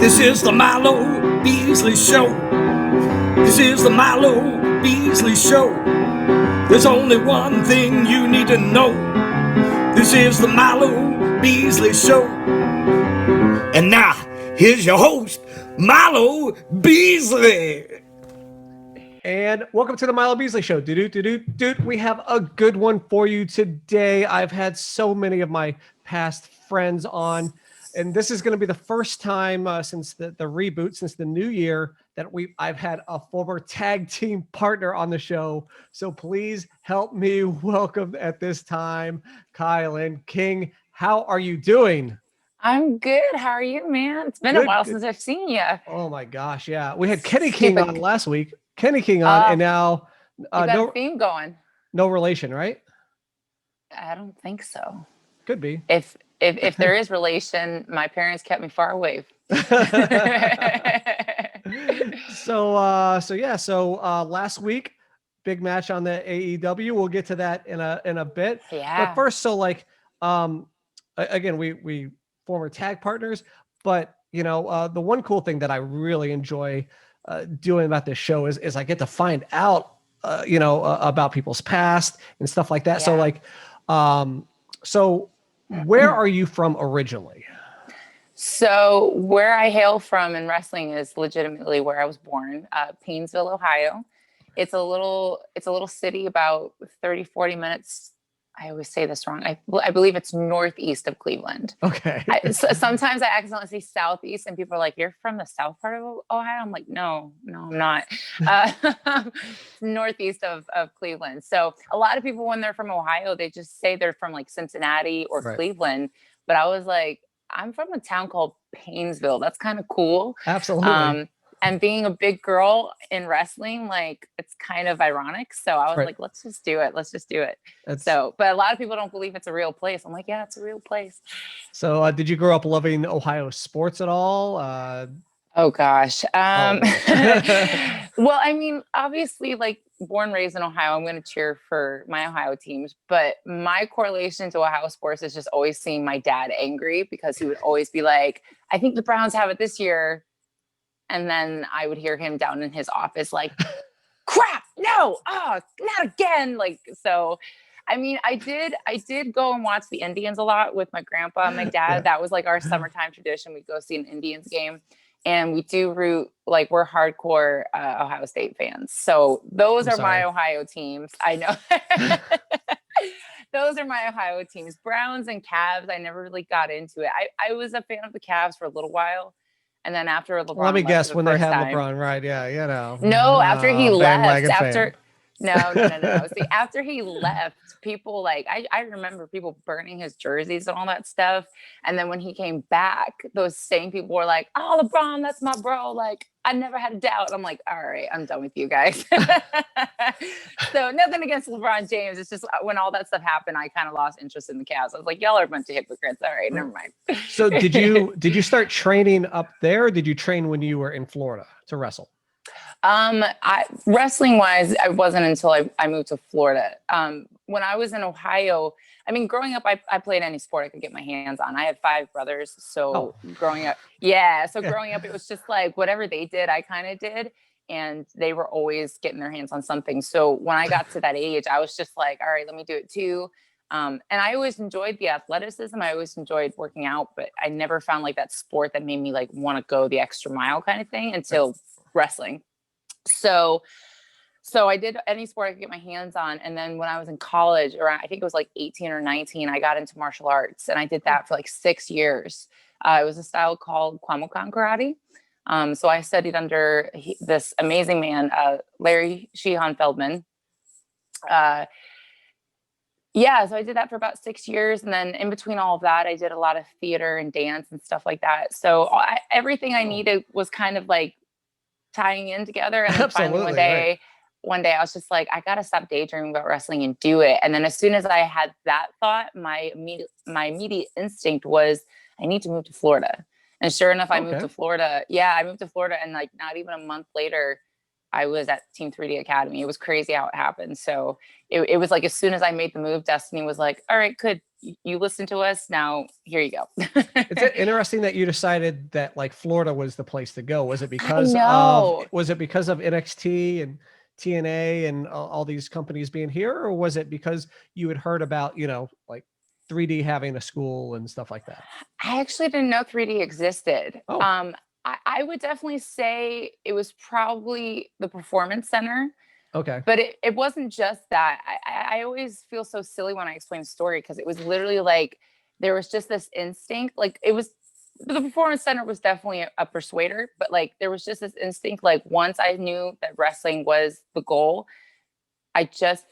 This is the Milo Beasley Show. This is the Milo Beasley Show. There's only one thing you need to know. This is the Milo Beasley Show. And now, here's your host, Milo Beasley. And welcome to the Milo Beasley Show. Dude, we have a good one for you today. I've had so many of my past friends on, and this is going to be the first time since the reboot, since the new year, that I've had a former tag team partner on the show. So please help me welcome at this time, KiLynn King. How are you doing? I'm good. How are you, man? It's been a while since I've seen you. Oh my gosh, yeah. We had Kenny King on last week. Kenny King on, and now you got a theme going. No relation, right? I don't think so. Could be. If there is relation, my parents kept me far away. So last week, big match on the AEW. We'll get to that in a bit. Yeah. But first, again, we former tag partners, but the one cool thing that I really enjoy doing about this show is I get to find out about people's past and stuff like that. Yeah. So where are you from originally? So where I hail from in wrestling is legitimately where I was born, Painesville, Ohio. It's a little city about 30, 40 minutes. I always say this wrong. I believe it's northeast of Cleveland. Okay. Sometimes I accidentally say southeast and people are like, you're from the south part of Ohio? I'm like, no, I'm not. Northeast of Cleveland. So a lot of people, when they're from Ohio, they just say they're from like Cincinnati or Right. Cleveland. But I was like, I'm from a town called Painesville. That's kind of cool. Absolutely. And being a big girl in wrestling, like, it's kind of ironic. So I was like, let's just do it. But a lot of people don't believe it's a real place. I'm like, yeah, it's a real place. So did you grow up loving Ohio sports at all? Oh gosh. Well, I mean, obviously, like, born, raised in Ohio, I'm going to cheer for my Ohio teams, but my correlation to Ohio sports is just always seeing my dad angry, because he would always be like, I think the Browns have it this year. And then I would hear him down in his office like, crap, no, not again. Like, so, I mean, I did go and watch the Indians a lot with my grandpa and my dad. Yeah. That was like our summertime tradition. We'd go see an Indians game, and we do root, like, we're hardcore Ohio State fans. So those are my Ohio teams. I know. Those are my Ohio teams. Browns and Cavs, I never really got into it. I was a fan of the Cavs for a little while. And then after LeBron, let me guess, when they had time, LeBron, right? Yeah, No, after he left. No. See, after he left, people I remember people burning his jerseys and all that stuff. And then when he came back, those same people were like, "Oh, LeBron, that's my bro." Like, I never had a doubt. I'm like, all right, I'm done with you guys. So nothing against LeBron James. It's just when all that stuff happened, I kind of lost interest in the Cavs. I was like, y'all are a bunch of hypocrites. All right, never mind. So did you start training up there, or did you train when you were in Florida to wrestle? Wrestling wise, it wasn't until I moved to Florida. When I was in Ohio, I mean, growing up, I played any sport I could get my hands on. I had 5 brothers. So growing up, growing up, it was just like whatever they did, I kind of did. And they were always getting their hands on something. So when I got to that age, I was just like, all right, let me do it too. And I always enjoyed the athleticism. I always enjoyed working out, but I never found like that sport that made me like want to go the extra mile kind of thing until wrestling. So I did any sport I could get my hands on. And then when I was in college, around, I think it was like 18 or 19, I got into martial arts, and I did that for like 6 years. It was a style called Kwamokan karate. So I studied under this amazing man, Larry Sheehan Feldman. So I did that for about 6 years. And then in between all of that, I did a lot of theater and dance and stuff like that. So everything I needed was kind of like tying in together. And then finally one day I was just like, I got to stop daydreaming about wrestling and do it. And then as soon as I had that thought, my immediate instinct was, I need to move to Florida. And sure enough, I moved to Florida. Yeah, I moved to Florida, and like not even a month later, I was at Team 3D Academy. It was crazy how it happened. So it was like, as soon as I made the move, Destiny was like, all right, good. You listen to us. Now here you go. It's interesting that you decided that like Florida was the place to go. Was it because of NXT and TNA and all these companies being here, or was it because you had heard about, like 3D having a school and stuff like that? I actually didn't know 3D existed. Oh. I would definitely say it was probably the Performance Center. Okay. But it wasn't just that. I always feel so silly when I explain the story, because it was literally like, there was just this instinct. Like, it was, the Performance Center was definitely a persuader, but like, there was just this instinct. Like, once I knew that wrestling was the goal,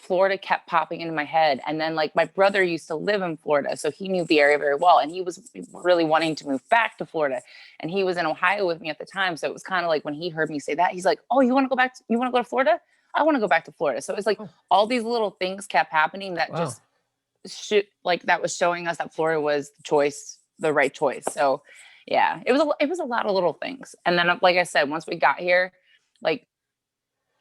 Florida kept popping into my head. And then like, my brother used to live in Florida, so he knew the area very well. And he was really wanting to move back to Florida. And he was in Ohio with me at the time. So it was kind of like, when he heard me say that, he's like, oh, you want to go to Florida? I want to go back to Florida. So it's like all these little things kept happening that that was showing us that Florida was the right choice. So yeah, it was a lot of little things. And then, like I said, once we got here, like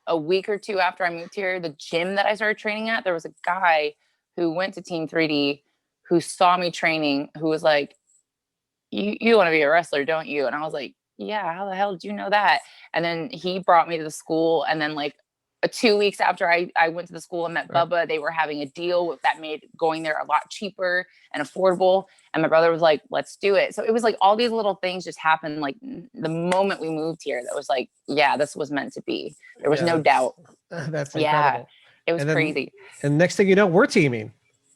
a week or two after I moved here, the gym that I started training at, there was a guy who went to Team 3D who saw me training, who was like, you want to be a wrestler, don't you? And I was like, yeah, how the hell did you know that? And then he brought me to the school. And then like 2 weeks after I went to the school and met Bubba, they were having a deal that made going there a lot cheaper and affordable. And my brother was like, let's do it. So it was like all these little things just happened. Like the moment we moved here, that was like, yeah, this was meant to be. There was no doubt. That's incredible. Yeah, it was crazy. And next thing you know, we're teaming.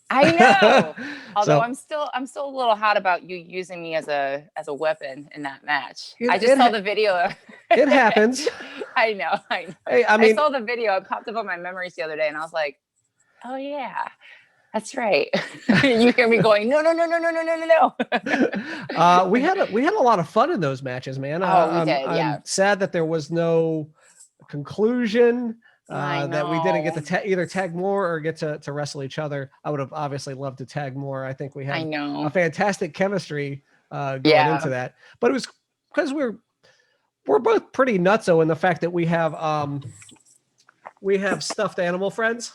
I know. Although I'm still a little hot about you using me as a weapon in that match. I just saw the video. It happens. I know. Hey, I saw the video. It popped up on my memories the other day, and I was like, "Oh yeah, that's right." You hear me going, "No." We had a lot of fun in those matches, man. We did. Yeah. I'm sad that there was no conclusion. That we didn't get to either tag more or get to wrestle each other. I would have obviously loved to tag more. I think we had a fantastic chemistry going into that, but it was because we're both pretty nutso in the fact that we have stuffed animal friends.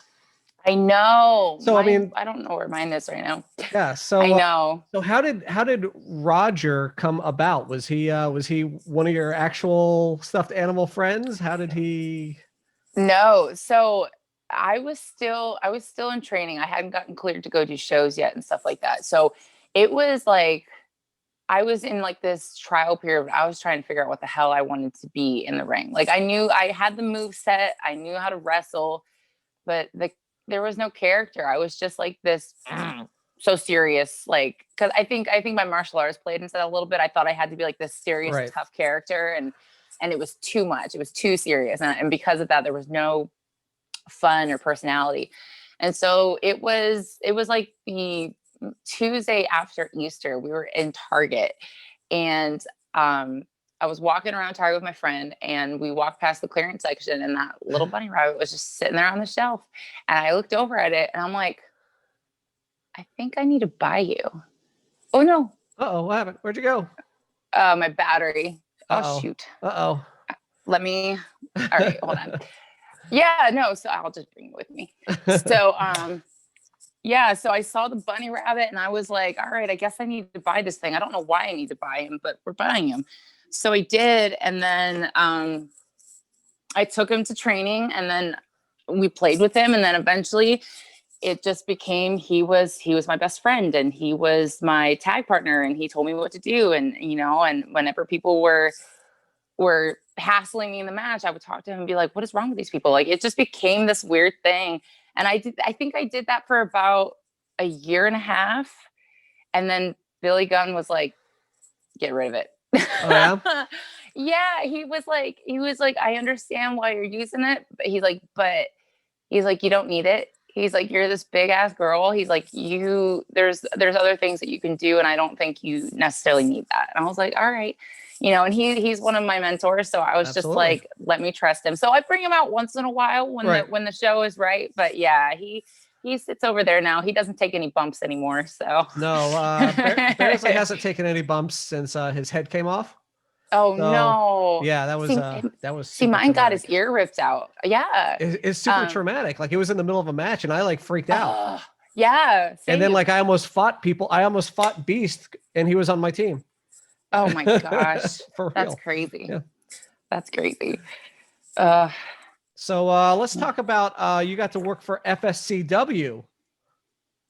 I know. So I don't know where mine is right now. Yeah. So I know. So how did Roger come about? Was he one of your actual stuffed animal friends? How did he? No. So I was still in training. I hadn't gotten cleared to go do shows yet and stuff like that. So it was like, I was in like this trial period. I was trying to figure out what the hell I wanted to be in the ring. Like, I knew I had the move set. I knew how to wrestle, but there was no character. I was just like this so serious, like, cause I think my martial arts played into that a little bit. I thought I had to be like this serious, tough character. And it was too much. It was too serious. And because of that, there was no fun or personality. And so it was like the Tuesday after Easter, we were in Target, and I was walking around Target with my friend, and we walked past the clearance section, and that little bunny rabbit was just sitting there on the shelf. And I looked over at it, and I'm like, I think I need to buy you. Oh no. Uh-oh, what happened? Where'd you go? My battery. Uh-oh. Oh shoot. Uh-oh. All right, hold on. Yeah, no, so I'll just bring it with me. So so I saw the bunny rabbit, and I was like, all right, I guess I need to buy this thing. I don't know why I need to buy him, but we're buying him. So I did, and then I took him to training, and then we played with him, and then eventually it just became he was my best friend, and he was my tag partner, and he told me what to do. And and whenever people were hassling me in the match, I would talk to him and be like, what is wrong with these people? Like, it just became this weird thing. And I think I did that for about a year and a half. And then Billy Gunn was like, get rid of it. Oh, yeah? Yeah, he was like, I understand why you're using it, but he's like, you don't need it. He's like, you're this big ass girl. He's like, there's other things that you can do, and I don't think you necessarily need that. And I was like, all right. And he's one of my mentors. So I was just like, let me trust him. So I bring him out once in a while when the show is right. But yeah, he sits over there now. He doesn't take any bumps anymore. So no, Beardsley hasn't taken any bumps since his head came off. Oh So, no. yeah, that was See, super mine got his traumatic. ear ripped out. Yeah. It's super traumatic. Like, it was in the middle of a match, and I like freaked out. Yeah. And then Same. like I almost fought Beast, and he was on my team. Oh my gosh. For That's real. crazy. Yeah. That's crazy. So let's talk about you got to work for FSCW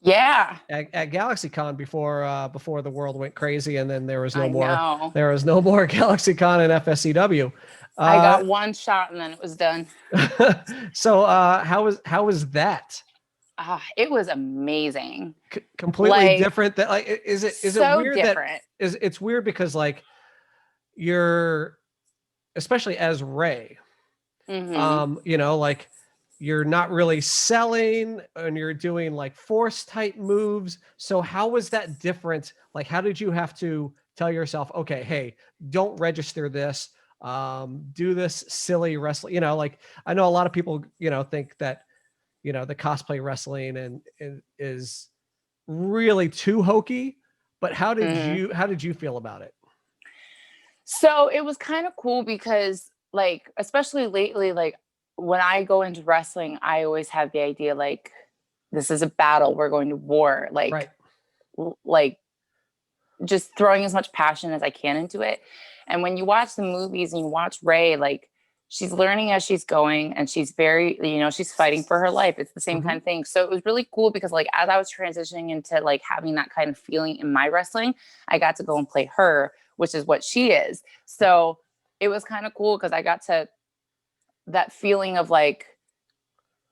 Yeah. at GalaxyCon before the world went crazy, and then there was no I know. more GalaxyCon and FSCW. I got one shot and then it was done. So how was that? It was amazing. Completely different. That like is it so weird different. that it's weird because like you're, especially as Ray, you know, like you're not really selling and you're doing like force type moves. So how was that different? Like, how did you have to tell yourself, okay, hey, don't register this, do this silly wrestling, you know, like I know a lot of people, you know, think that, you know, the cosplay wrestling and is really too hokey, but how did you feel about it? So it was kind of cool because like, especially lately, like when I go into wrestling, I always have the idea, like, this is a battle. We're going to war. Like, Right. like just throwing as much passion as I can into it. And when you watch the movies and you watch Ray, like she's learning as she's going and she's very, you know, she's fighting for her life. It's the same kind of thing. So it was really cool because like, as I was transitioning into like having that kind of feeling in my wrestling, I got to go and play her, which is what she is. So it was kind of cool because I got to that feeling of like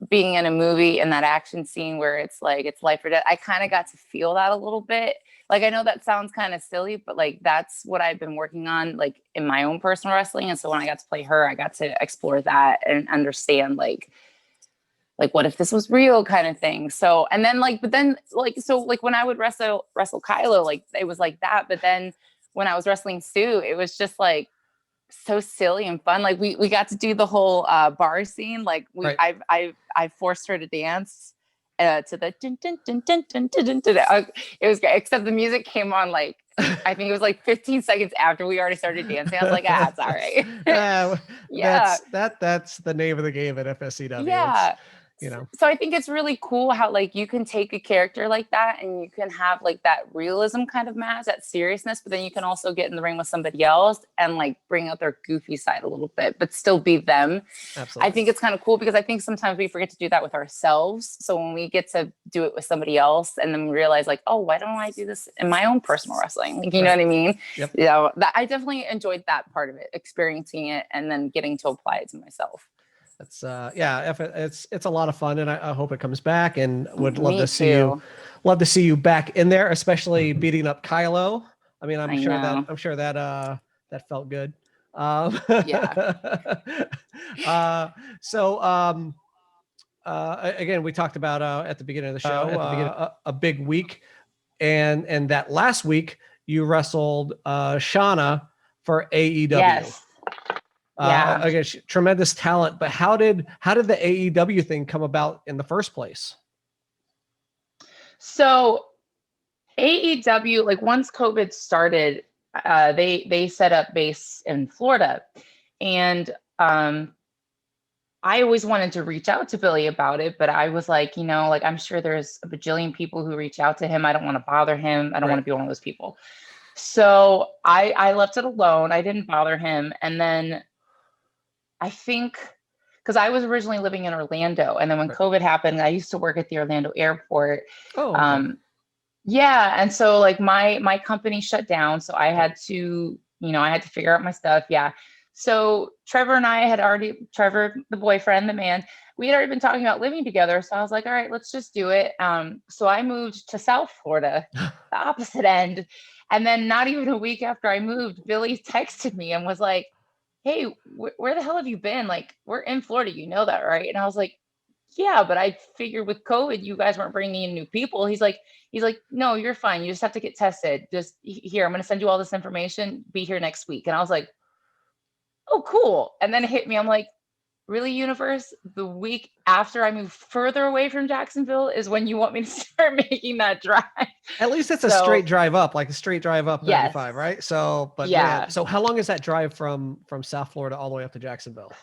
being in a movie and that action scene where it's like, it's life or death. I kind of got to feel that a little bit. Like, I know that sounds kind of silly, but like, that's what I've been working on, like in my own personal wrestling. And so when I got to play her, I got to explore that and understand like what if this was real kind of thing. So, and then like, but then like, so like when I would wrestle Kylo, like it was like that. But then when I was wrestling Sue, it was just like, so silly and fun. Like we got to do the whole bar scene. Like I forced her to dance to the dun, dun, dun, dun, dun, dun, dun, dun. It was great, except the music came on like I think it was like 15 seconds after we already started dancing. I was like, it's all right. Yeah, that's the name of the game at FSCW. Yeah. You know, so I think it's really cool how like you can take a character like that and you can have like that realism kind of match, that seriousness, but then you can also get in the ring with somebody else and like bring out their goofy side a little bit, but still be them. Absolutely. I think it's kind of cool because I think sometimes we forget to do that with ourselves. So when we get to do it with somebody else and then we realize like, oh, why don't I do this in my own personal wrestling? Like, you know what I mean? Yep. You know, I definitely enjoyed that part of it, experiencing it and then getting to apply it to myself. That's it's a lot of fun, and I hope it comes back, and would love Me to see too. see you back in there, especially beating up Kylo. I mean, I'm sure that felt good. Yeah. Again, we talked about at the beginning of the show a big week, and that last week you wrestled Shauna for AEW. Yes. Yeah. Again, tremendous talent, but how did the AEW thing come about in the first place? So AEW, like once COVID started, they set up base in Florida, and I always wanted to reach out to Billy about it, but I was like, you know, like I'm sure there's a bajillion people who reach out to him. I don't want to bother him. I don't want to be one of those people. So I left it alone. I didn't bother him, and then I think because I was originally living in Orlando, and then when COVID happened, I used to work at the Orlando airport. Oh, okay. Yeah, and so like my company shut down, so I had to, I had to figure out my stuff. Yeah, so Trevor and I had already, Trevor, the boyfriend, the man, we had already been talking about living together. So I was like, all right, let's just do it. So I moved to South Florida, the opposite end, and then not even a week after I moved, Billy texted me and was like, hey, where the hell have you been? Like, we're in Florida, you know that, right? And I was like, yeah, but I figured with COVID, you guys weren't bringing in new people. He's like, no, you're fine. You just have to get tested. Just here, I'm going to send you all this information. Be here next week. And I was like, oh, cool. And then it hit me. I'm like, really, universe, the week after I move further away from Jacksonville is when you want me to start making that drive. At least it's a So, straight drive up, like a straight drive up yes. 95, right? So, but Yeah. man, so how long is that drive from South Florida all the way up to Jacksonville?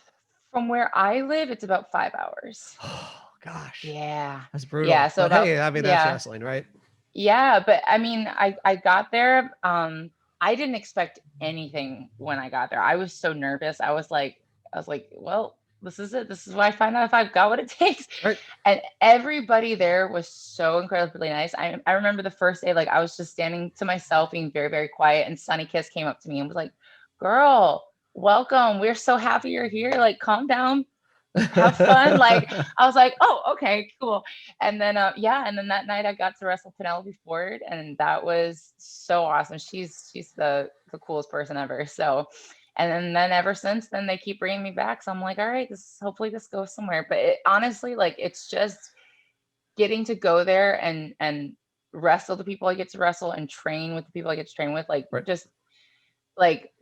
From where I live, it's about 5 hours. Oh gosh. Yeah. That's brutal. Yeah. So But about, hey, I mean, that's wrestling, right? Yeah, but I mean, I got there. I didn't expect anything when I got there. I was so nervous. I was like, well, this is it. This is what I find out if I've got what it takes. Right. And everybody there was so incredibly nice. I remember the first day, like I was just standing to myself, being very, very quiet, and Sunny Kiss came up to me and was like, "Girl, welcome. We're so happy you're here. Like, calm down, have fun." Like, I was like, "Oh, okay, cool." And then and then that night I got to wrestle Penelope Ford, and that was so awesome. She's the coolest person ever. So, and then ever since then they keep bringing me back. So I'm like, all right, hopefully this goes somewhere. But honestly, like, it's just getting to go there and wrestle the people I get to wrestle and train with the people I get to train with. Like, Right. just like,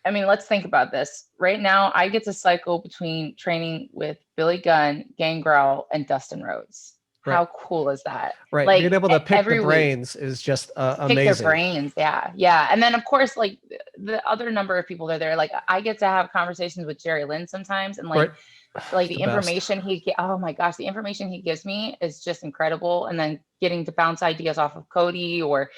I mean, let's think about this. Right now, I get to cycle between training with Billy Gunn, Gangrel, and Dustin Rhodes. Right. How cool is that? Right. Like, being able to pick every the week, brains is just pick amazing. their brains. Yeah. And then, of course, like the other number of people that are there, like I get to have conversations with Jerry Lynn sometimes, and like, Right. the The information oh my gosh, the information he gives me is just incredible. And then getting to bounce ideas off of Cody or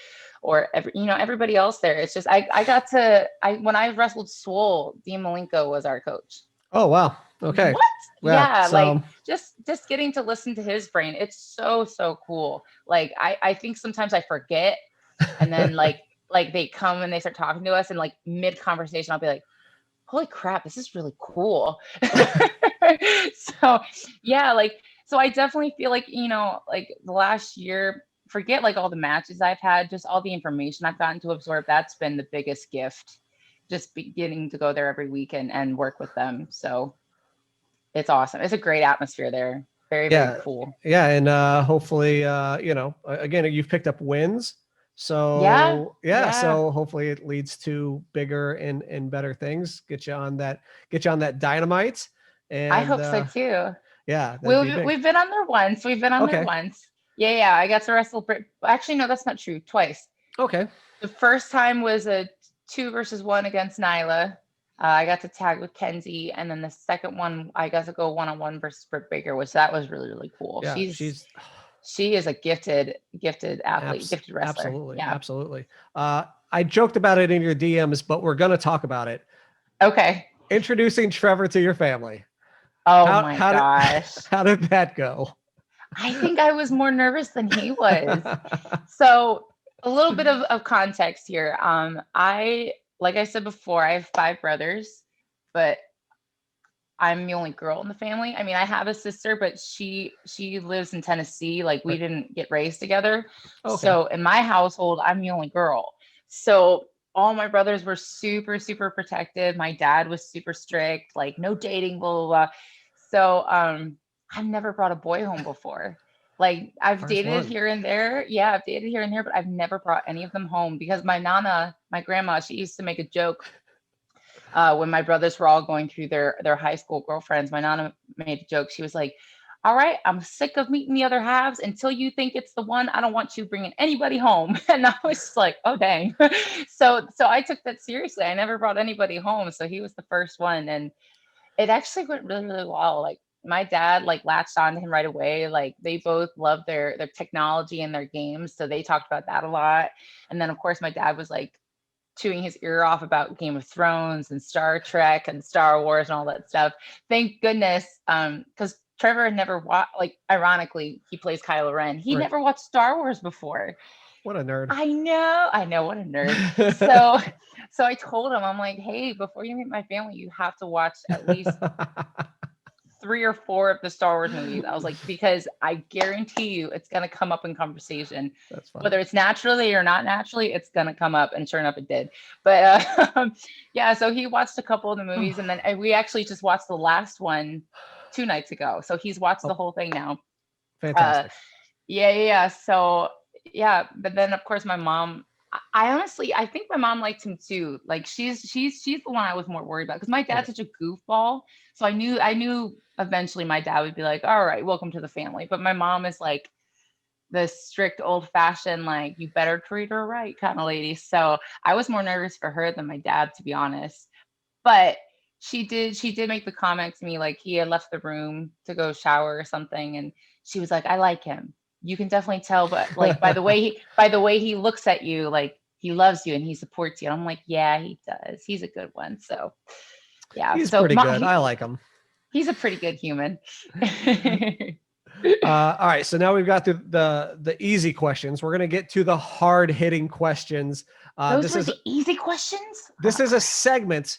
everybody else there. It's just when I wrestled Swole, Dean Malenko was our coach. Oh wow. Okay. What? Yeah, so, like just getting to listen to his brain. It's so cool. Like I think sometimes I forget, and then like they come and they start talking to us, and like mid conversation I'll be like, holy crap, this is really cool. So yeah, like, so I definitely feel like, like the last year, forget like all the matches I've had, just all the information I've gotten to absorb. That's been the biggest gift, just getting to go there every week and work with them. So it's awesome. It's a great atmosphere there. Very, very cool. Yeah. And hopefully, again, you've picked up wins. So so hopefully it leads to bigger and better things. Get you on that Dynamite. And I hope so too. Yeah. We've been on there once. Yeah. I got to wrestle actually, no, that's not true. Twice. Okay. The first time was a 2-versus-1 against Nyla. I got to tag with Kenzie, and then the second one I got to go 1-on-1 versus Britt Baker, which that was really, really cool. Yeah, she is a gifted athlete, gifted wrestler. Absolutely. Yeah. Absolutely. I joked about it in your DMs, but we're going to talk about it. Okay. Introducing Trevor to your family. Oh my gosh. How did that go? I think I was more nervous than he was. So a little bit of context here. Like I said before, I have 5 brothers, but I'm the only girl in the family. I mean, I have a sister, but she lives in Tennessee. Like, we didn't get raised together. Okay. So in my household, I'm the only girl. So all my brothers were super, super protective. My dad was super strict, like no dating, blah, blah, blah. So I've never brought a boy home before. Like, I've dated here and there. Yeah, I've dated here and there, but I've never brought any of them home because my grandma, she used to make a joke when my brothers were all going through their high school girlfriends. My nana made a joke. She was like, all right, I'm sick of meeting the other halves. Until you think it's the one, I don't want you bringing anybody home. And I was just like, oh, dang. So I took that seriously. I never brought anybody home. So he was the first one. And it actually went really, really well. Like, my dad latched on to him right away. Like, they both love their technology and their games. So they talked about that a lot. And then of course my dad was like chewing his ear off about Game of Thrones and Star Trek and Star Wars and all that stuff. Thank goodness. Because Trevor had never watched, ironically, he plays Kylo Ren. He never watched Star Wars before. What a nerd. I know, what a nerd. So I told him, I'm like, hey, before you meet my family, you have to watch at least 3 or 4 of the Star Wars movies. I was like, because I guarantee you it's going to come up in conversation. That's fine. Whether it's naturally or not naturally, it's going to come up. And sure enough, it did. But yeah, so he watched a couple of the movies, and then we actually just watched the last one 2 nights ago. So he's watched the whole thing now. Fantastic. Yeah. So yeah, but then of course my mom I honestly, I think my mom liked him too. Like she's the one I was more worried about because my dad's such a goofball. So I knew eventually my dad would be like, all right, welcome to the family. But my mom is like the strict old fashioned, like you better treat her right kind of lady. So I was more nervous for her than my dad, to be honest. But she did make the comment to me, like he had left the room to go shower or something. And she was like, I like him. You can definitely tell, but like by the way he looks at you, like he loves you and he supports you. And I'm like, yeah, he does. He's a good one. So yeah. He's so pretty good. I like him. He's a pretty good human. All right. So now we've got the easy questions. We're going to get to the hard hitting questions. Those were the easy questions? This is a segment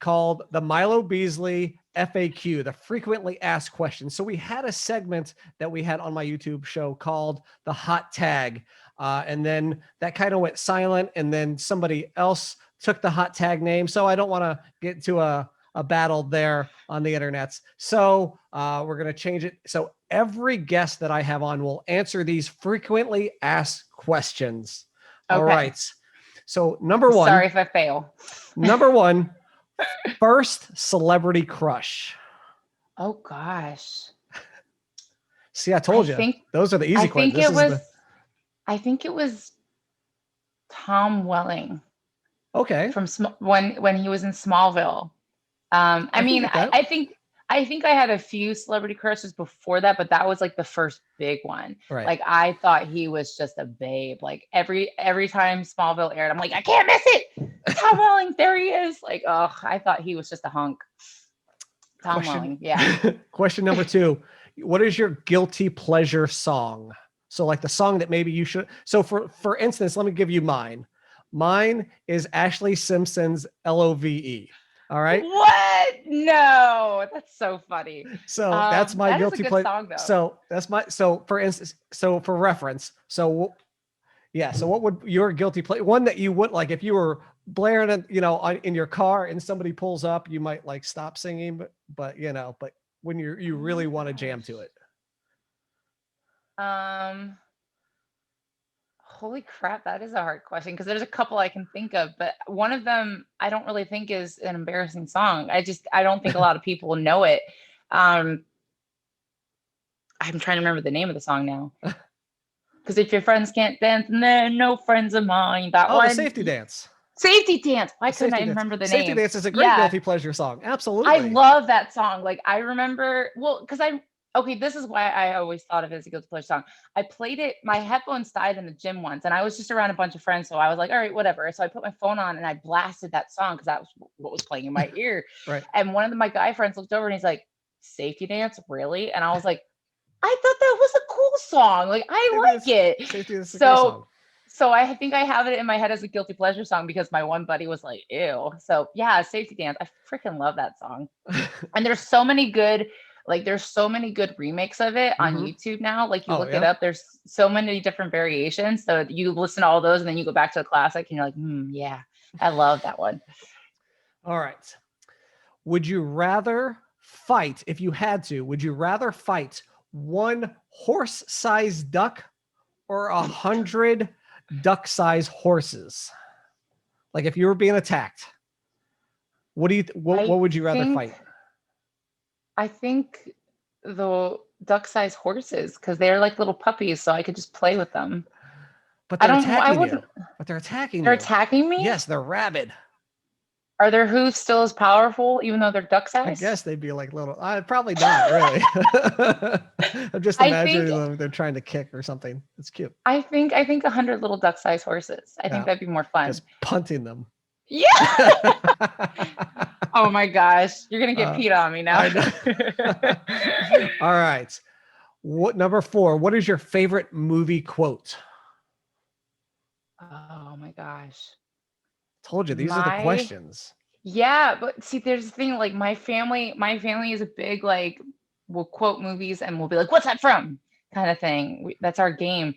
called the Milo Beasley FAQ, the frequently asked questions. So we had a segment that we had on my YouTube show called the hot tag. And then that kind of went silent. And then somebody else took the hot tag name. So I don't want to get to a battle there on the internets. So we're going to change it. So every guest that I have on will answer these frequently asked questions. Okay. All right. So number one. Sorry if I fail. Number one. First celebrity crush. Oh gosh. See, I told you. Those are the easy questions. I think it was Tom Welling. Okay. From when he was in Smallville. I think I had a few celebrity crushes before that, but that was like the first big one. Right. Like I thought he was just a babe. Like every time Smallville aired, I'm like, I can't miss it. Tom Welling, there he is. Like, oh, I thought he was just a hunk. Tom Welling, yeah. Question number 2. What is your guilty pleasure song? So like the song that maybe you should. So for instance, let me give you mine. Mine is Ashley Simpson's LOVE. All right. What? No, that's so funny. So that's my guilty pleasure. So for instance, for reference. So yeah. So what would your guilty pleasure? One that you would like if you were blaring it, in your car and somebody pulls up, you might like stop singing, but when you really want to jam to it. Holy crap, that is a hard question because there's a couple I can think of, but one of them I don't really think is an embarrassing song. I don't think a lot of people know it. I'm trying to remember the name of the song now. Because if your friends can't dance, then they're no friends of mine. That one. The Safety Dance. Safety Dance. Why couldn't I remember the name? Safety Dance is a great guilty pleasure song. Absolutely. I love that song. Like I remember, this is why I always thought of it as a guilty pleasure song. I played it, my headphones died in the gym once, and I was just around a bunch of friends, so I was like, all right, whatever. So I put my phone on and I blasted that song because that was what was playing in my ear. Right. And one of my guy friends looked over and he's like, Safety Dance, really? And I was like, I thought that was a cool song. Like I like it. Safety is a great song. So I think I have it in my head as a guilty pleasure song because my one buddy was like, ew. So yeah, Safety Dance. I freaking love that song. And there's so many good remakes of it on YouTube now. Like you look it up, there's so many different variations. So you listen to all those and then you go back to the classic and you're like, yeah, I love that one. All right. Would you rather fight, if you had to, would you rather fight one horse-sized duck or 100 duck-sized horses? Like if you were being attacked, what would you rather fight? I think the duck-sized horses, because they're like little puppies, so I could just play with them. But they're attacking you. But they're attacking you. They're attacking me? Yes, they're rabid. Are their hooves still as powerful, even though they're duck-sized? I guess they'd be like little. Probably not, really. I'm just imagining them. They're trying to kick or something. It's cute. I think 100 little duck-sized horses. I think that'd be more fun. Just punting them. Yeah. Oh my gosh, you're gonna get Pete on me now. All right. Number 4? What is your favorite movie quote? Oh my gosh. Told you these are the questions. Yeah, but see, there's the thing. Like my family is a big like we'll quote movies and we'll be like, "What's that from?" kind of thing. That's our game.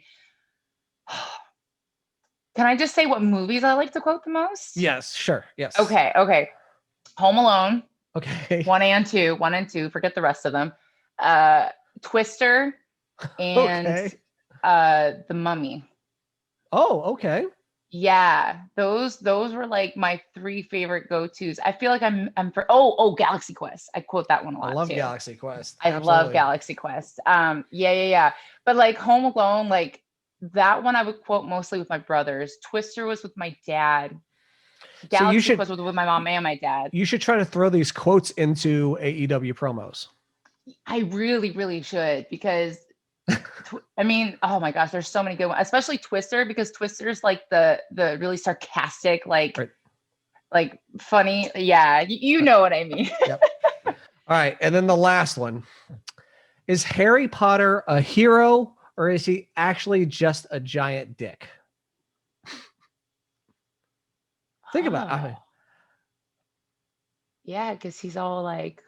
Can I just say what movies I like to quote the most? Yes, sure. Yes. Okay. Home Alone. Okay. 1 and 2. Forget the rest of them. Twister and The Mummy. Oh, okay. Yeah, those were like my 3 favorite go-tos. I feel like I'm for Galaxy Quest. I quote that one a I lot love too. Galaxy Quest. I Absolutely. love Galaxy Quest. Yeah. But like Home Alone, like that one I would quote mostly with my brothers. Twister was with my dad. So you Galaxy should, Quest was with my mom and my dad. you should try to throw these quotes into AEW promos. I really, really should, because I mean, oh my gosh, there's so many good ones, especially Twister, because Twister's like the really sarcastic, like Right. like funny. Yeah, you know what I mean. Yep. All right, and then the last one. Is Harry Potter a hero, or is he actually just a giant dick? Think about it. I mean, yeah, because he's all like,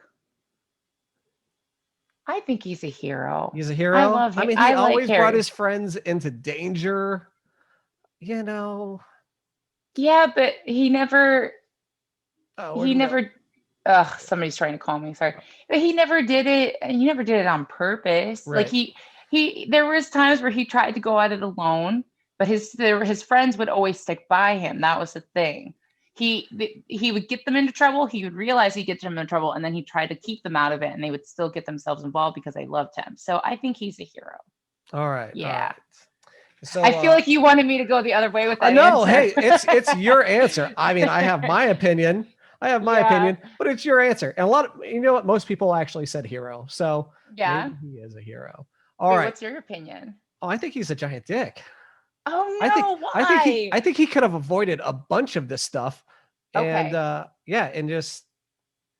I think he's a hero. he's a hero. I love him. I mean, he always brought his friends into danger. You know. Yeah, but he never. Oh, He never. Ugh, somebody's trying to call me. Sorry, but he never did it. He never did it on purpose. Right. Like he. There was times where he tried to go at it alone, but his friends would always stick by him. That was the thing. He would get them into trouble. He would realize he'd get them in trouble, and then he'd try to keep them out of it, and they would still get themselves involved because they loved him. So I think he's a hero. All right. Yeah. All right. So I feel like you wanted me to go the other way with that. No, answer. hey, it's your answer. I mean, I have my opinion. Opinion, but it's your answer. And you know what? Most people actually said hero. So yeah, maybe he is a hero. All right. What's your opinion? Oh, I think he's a giant dick. Oh no, why? I think he could have avoided a bunch of this stuff. And and just,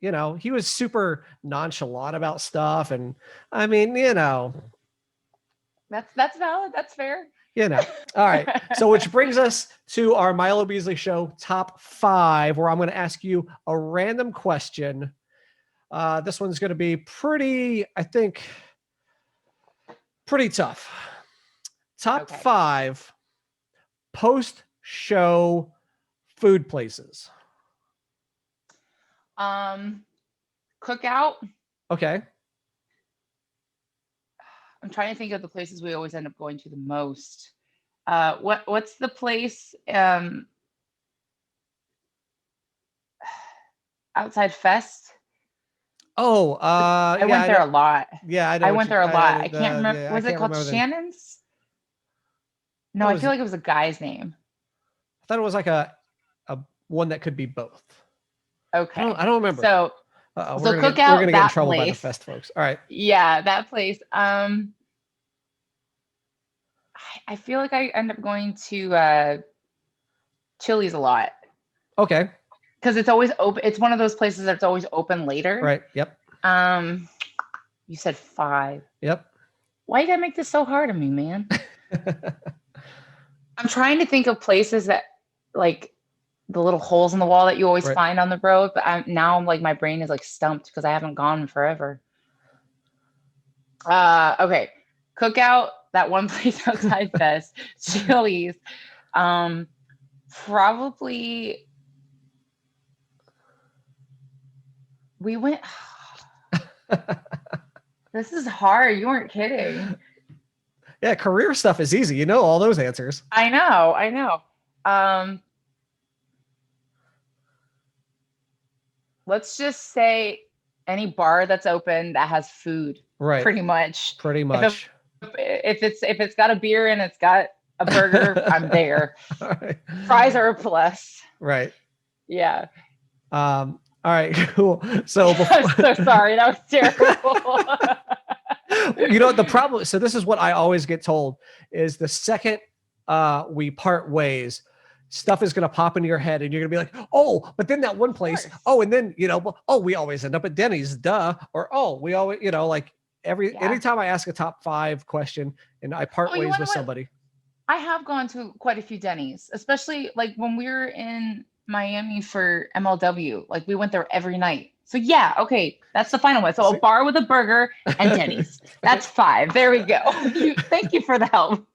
you know, he was super nonchalant about stuff. And I mean, you know. That's valid. That's fair. You know. All right. So which brings us to our Milo Beasley Show top 5, where I'm going to ask you a random question. This one's going to be pretty tough. Top 5 post-show food places. Cookout. Okay. I'm trying to think of the places we always end up going to the most. What's the place outside Fest? Oh, I went there a lot. Yeah, I know. I went there a lot. I can't remember. Yeah, was it called Shannon's? No, I feel like it was a guy's name. I thought it was like a one that could be both. Okay. I don't remember. So we're gonna get in trouble by the Fest folks. All right. Yeah, that place. I feel like I end up going to Chili's a lot. Okay. Because it's always open. It's one of those places that's always open later. Right. Yep. You said 5. Yep. Why you gotta make this so hard on me, man? I'm trying to think of places that, like, the little holes in the wall that you always find on the road, but now I'm like, my brain is like stumped because I haven't gone in forever. Okay, Cookout, that one place outside Fest, Chili's, probably we went. This is hard. You weren't kidding. Yeah, career stuff is easy. You know all those answers. I know. Let's just say any bar that's open that has food. Right. Pretty much. If it's got a beer and it's got a burger, I'm there. Right. Fries are a plus. Right. Yeah. All right, cool. So I'm so sorry. That was terrible. You know, the problem, so this is what I always get told, is the second we part ways, stuff is going to pop into your head and you're going to be like, oh, but then that one place, and then, you know, we always end up at Denny's, duh. Or, we always, you know, like anytime I ask a top 5 question and I part ways with somebody. I have gone to quite a few Denny's, especially like when we were in Miami for MLW, like we went there every night. So yeah, okay, that's the final one. So a bar with a burger and Denny's. That's 5. There we go. Thank you for the help.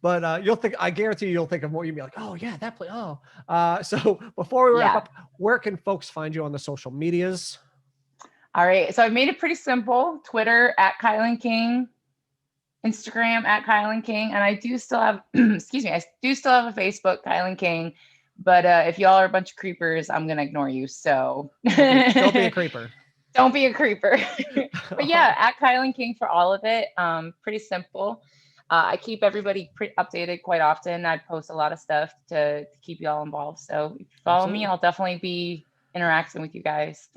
But you'll think, I guarantee you'll think of more. You'll be like, oh yeah, that place. Oh, so before we wrap up, where can folks find you on the social medias? All right, so I've made it pretty simple. Twitter at KiLynn King. Instagram at KiLynn King, and I do still have, excuse me, I do still have a Facebook, KiLynn King. But if y'all are a bunch of creepers, I'm gonna ignore you. So Don't be a creeper. Don't be a creeper. But yeah, at KiLynn King for all of it. Pretty simple. I keep everybody updated quite often. I post a lot of stuff to keep y'all involved. So if you follow me, I'll definitely be interacting with you guys.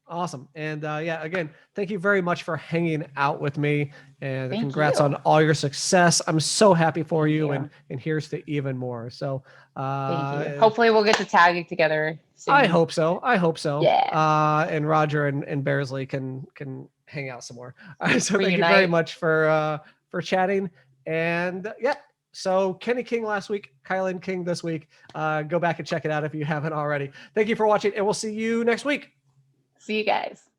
Awesome. And yeah, again, thank you very much for hanging out with me, and Thank congrats you. on all your success. I'm so happy for you, Thank you. and here's to even more. So Thank you. Hopefully we'll get to tagging together soon. I hope so. Yeah. And Roger and Bearsley can hang out some more. So thank you Reunite. very much for chatting. And yeah, so Kenny King last week, KiLynn King this week. Go back and check it out if you haven't already. Thank you for watching, and we'll see you next week. See you guys.